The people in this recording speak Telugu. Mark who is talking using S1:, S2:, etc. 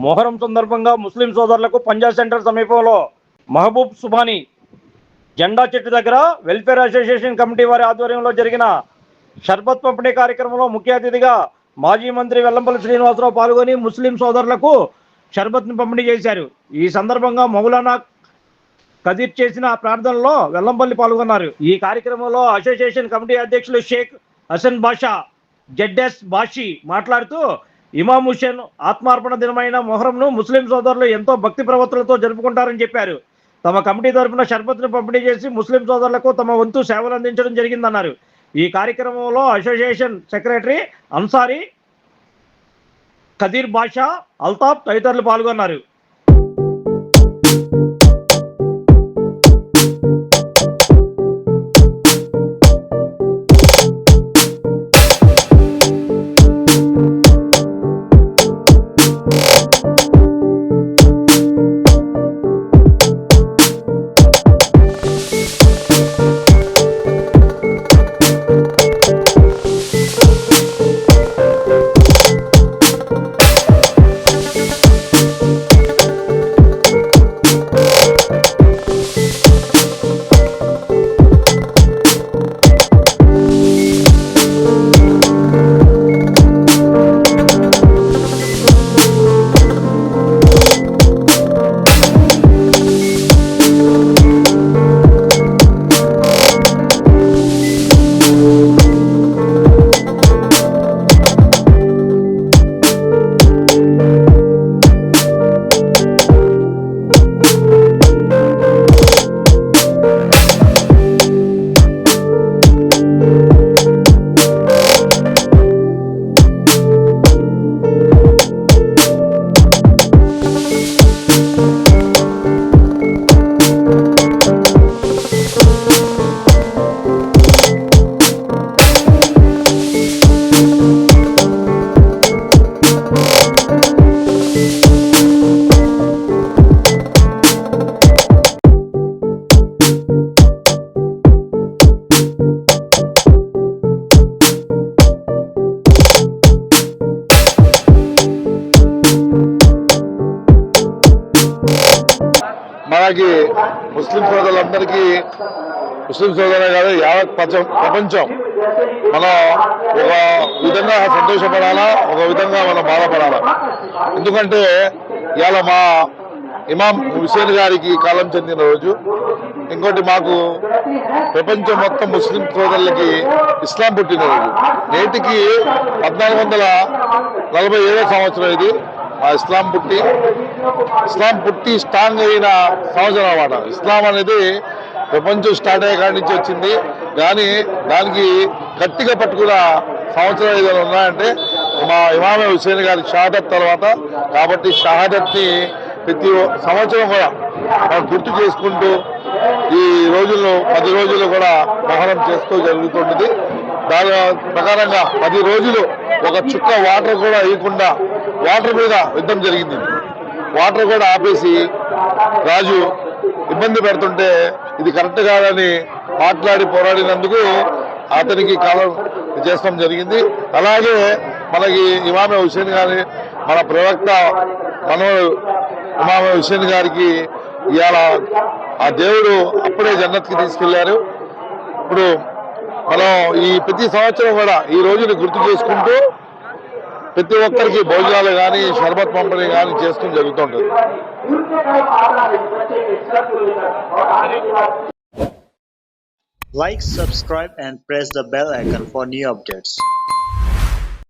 S1: మొహరం సందర్భంగా ముస్లిం సోదరులకు పంజాబ్ సెంటర్ సమీపంలో మహబూబ్ సుబానీ జెండా చెట్టు దగ్గర వెల్ఫేర్ అసోసియేషన్ కమిటీ వారి ఆధ్వర్యంలో జరిగిన షర్బత్ పంపిణీ కార్యక్రమంలో ముఖ్య అతిథిగా మాజీ మంత్రి వెల్లంపల్లి శ్రీనివాసరావు పాల్గొని ముస్లిం సోదరులకు షర్బత్ను పంపిణీ చేశారు. ఈ సందర్భంగా మౌలానా కదీర్ చేసిన ప్రార్థనలో వెల్లంపల్లి పాల్గొన్నారు. ఈ కార్యక్రమంలో అసోసియేషన్ కమిటీ అధ్యక్షులు షేక్ హసన్ బాషా జెడ్ఎస్ బాషి మాట్లాడుతూ ఇమాం హుస్సేన్ ఆత్మార్పణ దినమైన మొహరంను ముస్లిం సోదరులు ఎంతో భక్తి ప్రవర్తనలతో జరుపుకుంటారని చెప్పారు. తమ కమిటీ తరఫున షర్బత్ను పంపిణీ చేసి ముస్లిం సోదరులకు తమ వంతు సేవలు అందించడం జరిగిందన్నారు. ఈ కార్యక్రమంలో అసోసియేషన్ సెక్రటరీ అన్సారీ, కదీర్ బాషా, అల్తాఫ్ తదితరులు పాల్గొన్నారు.
S2: మనకి ముస్లిం సోదరులందరికీ, ముస్లిం సోదరులే కాదు యావత్ ప్రపంచం మనం ఒక విధంగా సంతోషపడాలా, ఒక విధంగా మనం బాధపడాలా. ఎందుకంటే ఇవాళ మా ఇమాం హుస్సేన్ గారికి కాలం చెందిన రోజు. ఇంకోటి మాకు ప్రపంచం మొత్తం ముస్లిం సోదరులకి ఇస్లాం పుట్టినరోజు. నేటికి 1447వ సంవత్సరం ఇది ఇస్లాం పుట్టి స్ట్రాంగ్ అయిన సంవత్సరం అన్నమాట. ఇస్లాం అనేది ప్రపంచం స్టార్ట్ అయ్యే కాడి నుంచి వచ్చింది. కానీ దానికి గట్టిగా పట్టుకున్న సంవత్సరాలు ఏదైనా ఉన్నాయంటే మా ఇమాం హుస్సేన్ గారి షహాదత్ తర్వాత. కాబట్టి షహాదత్ని ప్రతి సంవత్సరం కూడా మనం గుర్తు చేసుకుంటూ ఈ రోజుల్లో 10 రోజులు కూడా మొహరం చేస్తూ జరుగుతుంటుంది. దాని ప్రకారంగా 10 రోజులు ఒక చుక్క వాటర్ కూడా వేయకుండా వాటర్ మీద యుద్ధం జరిగింది. వాటర్ కూడా ఆపేసి రాజు ఇబ్బంది పెడుతుంటే ఇది కరెక్ట్ కాదని మాట్లాడి పోరాడినందుకు అతనికి కాలం చేస్తాం జరిగింది. అలాగే మనకి ఇమాం హుస్సేన్ గారి మన ప్రవక్త ఇమాం హుస్సేన్ గారికి ఇవాళ ఆ దేవుడు అప్పుడే జన్నత్కి తీసుకెళ్లారు. ఇప్పుడు మనం ఈ ప్రతి సంవత్సరం కూడా ఈ రోజుని గుర్తు చేసుకుంటూ ప్రతి ఒక్కరికి భోజనాలు కానీ షర్బత్ పంపిణీ కానీ చేస్తూ జరుగుతుంటుంది.
S3: Like, subscribe and press the bell icon for new updates.